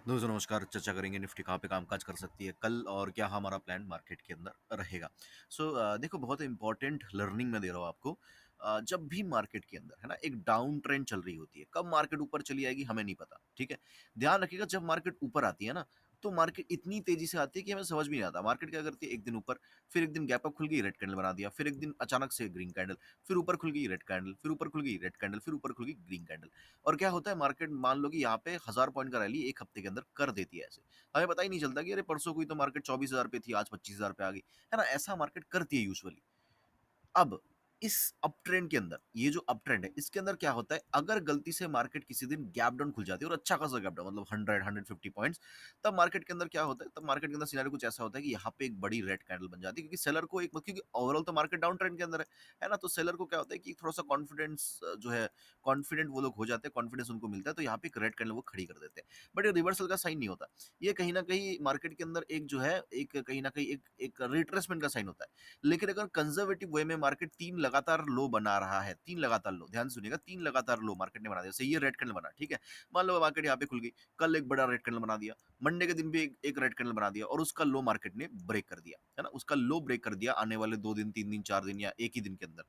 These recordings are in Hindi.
दोस्तों नमस्कार। चर्चा करेंगे निफ्टी कहाँ पे कामकाज कर सकती है कल और क्या हमारा प्लान मार्केट के अंदर रहेगा। देखो, बहुत इंपॉर्टेंट लर्निंग मैं दे रहा हूँ आपको। जब भी मार्केट के अंदर है ना एक डाउन ट्रेंड चल रही होती है, कब मार्केट ऊपर चली आएगी हमें नहीं पता, ठीक है। ध्यान रखिएगा, जब मार्केट ऊपर आती है ना, तो मार्केट इतनी तेजी से आती है कि हमें समझ भी नहीं आता मार्केट क्या करती है। एक दिन ऊपर, फिर एक दिन गैप अप खुल गई, रेड कैंडल बना दिया, फिर एक दिन अचानक से ग्रीन कैंडल, फिर ऊपर खुल गई रेड कैंडल, फिर ऊपर खुल गई रेड कैंडल, फिर ऊपर खुल गई ग्रीन कैंडल। और क्या होता है, मार्केट मान लो कि यहाँ पे 1000 पॉइंट का रैली एक हफ्ते के अंदर कर देती है ऐसे। हमें पता ही नहीं चलता कि अरे परसों कोई तो मार्केट 24,000 पे थी, आज 25,000 पे आ गई, है ना। ऐसा मार्केट करती है यूजुअली। अब इस अप ट्रेंड के अंदर, ये जो अप ट्रेंड है इसके अंदर क्या होता है, अगर गलती से मार्केट किसी दिन गैप डाउन खुल जाती है और अच्छा खासा गैप डाउन मतलब 100 150 पॉइंट्स, तब मार्केट के अंदर क्या होता है, तब मार्केट के अंदर सिनेरियो कुछ ऐसा होता है कि यहाँ पे एक बड़ी रेड कैंडल बन जाती है, क्योंकि सेलर को एक, क्योंकि ओवरऑल तो मार्केट डाउन ट्रेंड के अंदर है ना। तो सेलर को क्या होता है कि थोड़ा सा कॉन्फिडेंस जो है, कॉन्फिडेंट वो लोग हो जाते हैं, कॉन्फिडेंस उनको मिलता है, तो यहाँ पे एक रेड कैंडल वो खड़ी कर देते हैं। बट ये रिवर्सल का साइन नहीं होता, ये कहीं ना कहीं मार्केट के अंदर एक जो है, एक कहीं ना कहीं एक रिट्रेसमेंट का साइन होता है। लेकिन अगर कंजर्वेटिव वे में मार्केट 3 लगातार लो बना रहा है, 3 लगातार लो, ध्यान सुनिएगा, 3 लगातार लो मार्केट ने बना दिया। जैसे ये रेड कैंडल बना, ठीक है। मान लो मार्केट यहाँ पे खुल गई, कल एक बड़ा रेड कैंडल बना दिया, मंडे के दिन भी एक रेड कैंडल बना दिया और उसका लो मार्केट ने ब्रेक कर दिया, है ना। उसका लो ब्रेक कर दिया आने वाले 2 दिन, 3 दिन, 4 दिन या एक ही दिन के अंदर।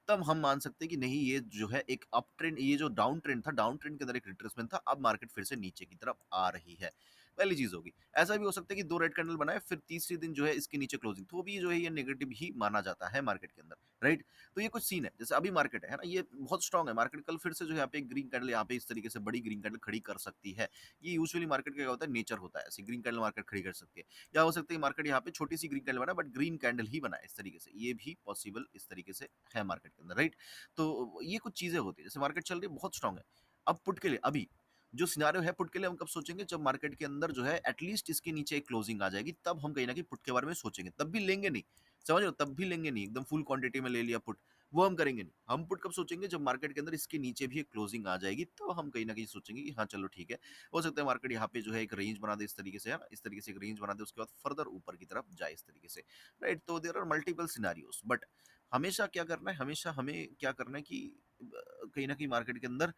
तब हम मान सकते हैं कि नहीं, ये जो है एक अप ट्रेंड, ये जो डाउन ट्रेंड था, डाउन ट्रेंड के अंदर एक रिट्रेसमेंट था, अब मार्केट फिर से नीचे की तरफ आ रही है। पहली चीज होगी। ऐसा भी हो सकता है कि 2 रेड कैंडल बनाए, फिर तीसरे दिन जो है इसके नीचे क्लोजिंग, तो भी जो है ये नेगेटिव ही माना जाता है मार्केट के अंदर, राइट। तो ये कुछ सीन है, जैसे अभी मार्केट है ना, ये बहुत स्ट्रांग है मार्केट, कल फिर से जो है यहाँ पे ग्रीन कैंडल, यहाँ पे इस तरीके से बड़ी ग्रीन कैंडल खड़ी कर सकती है। ये यूजुअली मार्केट का क्या होता है, नेचर होता है, ऐसी ग्रीन कैंडल मार्केट खड़ी कर सकती है। या हो सकता है मार्केट यहाँ पे छोटी सी ग्रीन कैंडल बनाए, बट ग्रीन कैंडल ही बनाए इस तरीके से, ये भी पॉसिबल इस तरीके से है मार्केट के अंदर, राइट। तो ये कुछ चीजें होती है, जैसे मार्केट चल रही है बहुत स्ट्रांग है। अब पुट के लिए, अभी जो सिनारियो है पुट के लिए, हम कब सोचेंगे, जब मार्केट के अंदर जो है एटलीस्ट इसके नीचे एक क्लोजिंग आ जाएगी, तब हम कहीं ना कहीं पुट के बारे में सोचेंगे। तब भी लेंगे नहीं, समझ रहे हो, तब भी लेंगे नहीं एकदम फुल क्वांटिटी में ले लिया पुट, वो हम करेंगे नहीं। हम पुट कब सोचेंगे, जब मार्केट के अंदर इसके नीचे भी एक क्लोजिंग आ जाएगी, तो हम कहीं ना कहीं सोचेंगे कि हाँ चलो ठीक है। हो सकता है मार्केट यहाँ पे जो है एक रेंज बना दे इस तरीके से, है ना, इस तरीके से एक रेंज बना दे, उसके बाद फर्दर ऊपर की तरफ जाए इस तरीके से, राइट। तो there are multiple scenarios, but हमेशा क्या करना है, हमेशा हमें क्या करना है कि कहीं ना कहीं मार्केट के अंदर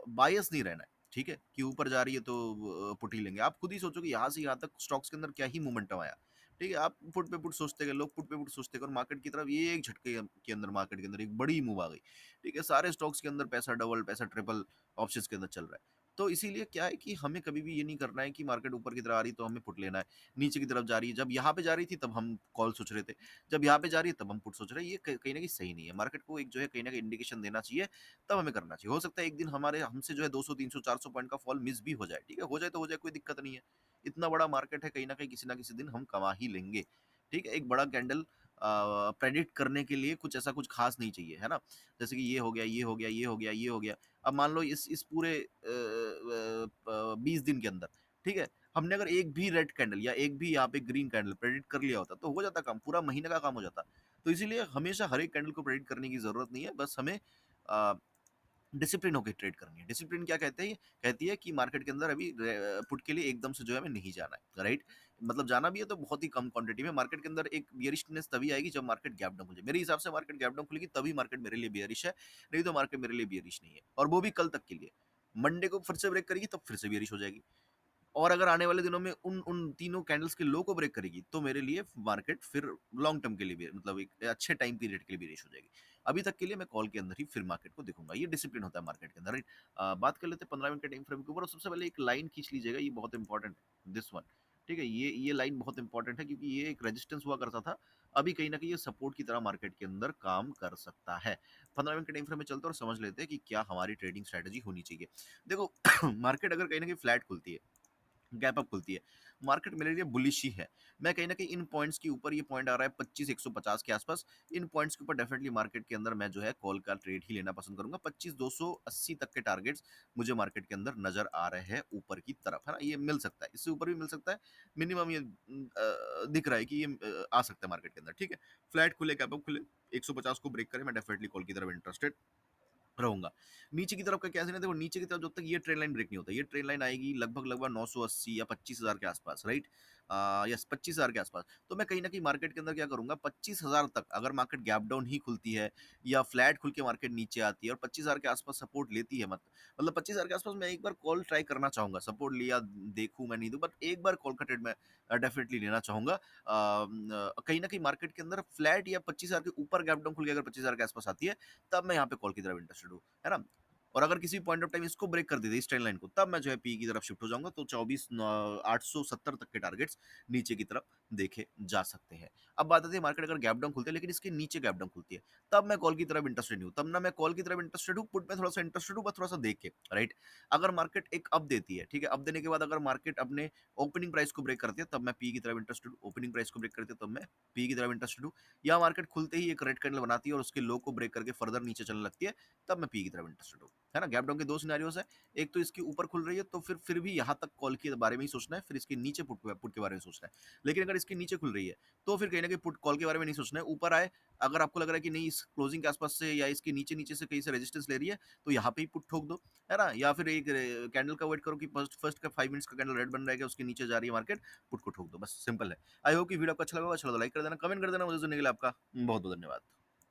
बायस नहीं रहना है, ठीक है, कि ऊपर जा रही है तो पुट ही लेंगे। आप खुद ही सोचो कि यहाँ से यहाँ तक स्टॉक्स के अंदर क्या ही मोमेंटम आया, ठीक है। आप पुट पे पुट सोचते गए, लोग पुट पे पुट सोचते गए, और मार्केट की तरफ ये एक झटके के अंदर मार्केट के अंदर एक बड़ी मूव आ गई, ठीक है। सारे स्टॉक्स के अंदर पैसा डबल, पैसा ट्रिपल ऑप्शंस के अंदर चल रहा है। तो इसीलिए क्या है कि हमें कभी भी ये नहीं करना है कि मार्केट ऊपर की तरफ आ रही तो हमें पुट लेना है, नीचे की तरफ जा रही है, जब यहाँ पे जा रही थी तब हम कॉल सोच रहे थे, जब यहाँ पे जा रही है तब हम पुट सोच रहे हैं, ये कहीं ना कहीं सही नहीं है। मार्केट को एक जो है कहीं ना कहीं इंडिकेशन देना चाहिए, तब हमें करना चाहिए। हो सकता है एक दिन हमारे हमसे जो है 200 300 400 पॉइंट का फॉल मिस भी हो जाए, ठीक है, हो जाए तो हो जाए, कोई दिक्कत नहीं है। इतना बड़ा मार्केट है, कहीं किसी ना किसी दिन हम कमा ही लेंगे, ठीक है। एक बड़ा कैंडल प्रेडिक्ट करने के लिए कुछ ऐसा कुछ खास नहीं चाहिए, है ना। जैसे कि ये हो गया, ये हो गया, ये हो गया, ये हो गया। अब मान लो इस पूरे 20 दिन के अंदर, ठीक है, हमने अगर एक भी रेड कैंडल या एक भी यहाँ पे ग्रीन कैंडल प्रेडिक्ट कर लिया होता, तो हो जाता काम, पूरा महीने का काम हो जाता। तो इसीलिए हमेशा हर एक कैंडल को प्रेडिक्ट करने की जरूरत नहीं है, बस हमें डिसिप्लिन होकर ट्रेड करनी है। डिसिप्लिन क्या कहते हैं, ये कहती है कि मार्केट के अंदर अभी पुट के लिए एकदम से जो है हमें नहीं जाना है, राइट। मतलब जाना भी है तो बहुत ही कम क्वांटिटी में। मार्केट के अंदर एक बियरिशनेस तभी आएगी जब मार्केट गैप डाउन खुले, मेरे हिसाब से मार्केट गैप डाउन खुलेगी तभी मार्केट मेरे लिए बियरिश है, नहीं तो मार्केट मेरे लिए बियरिश नहीं है, और वो भी कल तक के लिए। मंडे को फिर से ब्रेक करेगी तब फिर से बियरिश हो जाएगी, और अगर आने वाले दिनों में उन उन तीनों कैंडल्स के लो को ब्रेक करेगी, तो मेरे लिए मार्केट फिर लॉन्ग टर्म के लिए भी, मतलब एक अच्छे टाइम पीरियड के लिए भी रेश हो जाएगी। अभी तक के लिए मैं कॉल के अंदर ही फिर मार्केट को देखूंगा, ये डिसिप्लिन होता है मार्केट के अंदर, राइट। बात कर लेते हैं 15 मिनट के टाइम फ्रेम के ऊपर, और सबसे पहले एक लाइन खींच लीजिएगा, ये बहुत इंपॉर्टेंट है, दिस वन, ठीक है। ये लाइन बहुत इंपॉर्टेंट है, क्योंकि ये एक रेजिस्टेंस हुआ करता था, अभी कहीं ना कहीं ये सपोर्ट की तरह मार्केट के अंदर काम कर सकता है। 15 मिनट के टाइम फ्रेम में चलते हैं और समझ लेते हैं कि क्या हमारी ट्रेडिंग स्ट्रेटेजी होनी चाहिए। देखो मार्केट अगर कहीं ना कहीं फ्लैट खुलती है, गैप अप खुलती है, मार्केट मेरे लिए बुलिश ही है। मैं कहीं न कहीं इन पॉइंट्स के ऊपर, ये पॉइंट आ रहा है 25,150 के आसपास, इन पॉइंट्स के ऊपर डेफिनिटली मार्केट के अंदर मैं जो है कॉल का ट्रेड ही लेना पसंद करूँगा। 25,280 तक के टारगेट्स मुझे मार्केट के अंदर नज़र आ रहे हैं ऊपर की तरफ, है ना? ये मिल सकता है, इससे ऊपर भी मिल सकता है, मिनिमम ये दिख रहा है कि ये आ सकता है मार्केट के अंदर, ठीक है? फ्लैट खुले, गैप अप खुले, 150 को ब्रेक करे, मैं डेफिनिटली कॉल की तरफ इंटरेस्टेड रहूँगा। नीचे की तरफ का क्या सीन है, देखो नीचे की तरफ जब तक ये ट्रेंड लाइन ब्रेक नहीं होता, ये ट्रेंड लाइन आएगी लगभग 980 या 25,000 के आसपास, राइट? यस 25,000 के आसपास। तो मैं कहीं न कहीं मार्केट के अंदर क्या करूँगा 25,000 तक अगर मार्केट गैप डाउन ही खुलती है या फ्लैट खुल के मार्केट नीचे आती है और 25,000 के आसपास सपोर्ट लेती है मतलब 25,000 के आसपास मैं एक बार कॉल ट्राई करना चाहूँगा। सपोर्ट लिया देखूँ मैं नहीं दूँ बट एक बार कॉल का ट्रेड मैं डेफिनिटली लेना चाहूँगा। कहीं न कहीं मार्केट के अंदर फ्लैट या 25,000 के ऊपर गैप डाउन खुल के अगर 25,000 के आसपास आती है, तब मैं यहाँ पे कॉल की तरफ इंटरेस्टेड हूँ, है ना? और अगर किसी पॉइंट ऑफ टाइम इसको ब्रेक कर देती है इस ट्रेंड लाइन को, तब मैं जो है पी की तरफ शिफ्ट हो जाऊँगा, तो 870 तक के टारगेट्स नीचे की तरफ देखे जा सकते हैं। अब बात आती है मार्केट अगर गैप डाउन खुलती है लेकिन इसके नीचे गैप डाउन खुलती है, तब मैं कॉल की तरफ इंटरेस्टेड नहीं हूँ। तब ना मैं कॉल की तरफ इंटरेस्टेड हूँ, पुट में थोड़ा-सा इंटरेस्टेड हूँ, बस थोड़ा-सा देख के, राइट? अगर मार्केट एक अप देती है, ठीक है? अप देने के बाद अगर मार्केट अपने ओपनिंग प्राइस को ब्रेक करती है, तब मैं पी की तरफ इंटरेस्टेड हूँ। ओपनिंग प्राइस को ब्रेक करती है, तब मैं पी की तरफ इंटरेस्टेड हूँ। या मार्केट खुलते ही एक रेड कैंडल बनाती है और उसके लो को ब्रेक करके फर्दर नीचे चलने लगती है, तब मैं पी की तरफ इंटरेस्टेड हूँ। है ना? गैप डाउन के 2 सिनेरियोज़ हैं। एक तो इसके ऊपर खुल रही है, तो फिर भी यहाँ तक कॉल के बारे में ही सोचना है, फिर इसके नीचे पुट के बारे में सोचना है। लेकिन अगर इसके नीचे खुल रही है, तो फिर कहीं न कहीं पुट कॉल के बारे में नहीं सोचना है। ऊपर आए, अगर आपको लग रहा है कि नहीं इस क्लोजिंग के आसपास से या इसके नीचे-नीचे से कहीं से रेजिस्टेंस ले रही है, तो यहाँ पे ही पुट ठोक दो, है ना? या फिर एक कैंडल का वेट करो कि फर्स्ट फर्स्ट का 5 मिनट्स का कैंडल रेड बन रहेगा, उसके नीचे जा रही है मार्केट, पुट को ठोक दो, बस सिंपल है। आई होप कि वीडियो आपको अच्छा लगा होगा, अच्छा लगा तो लाइक कर देना, कमेंट कर देना। मुझे सुनने के लिए आपका बहुत-बहुत धन्यवाद।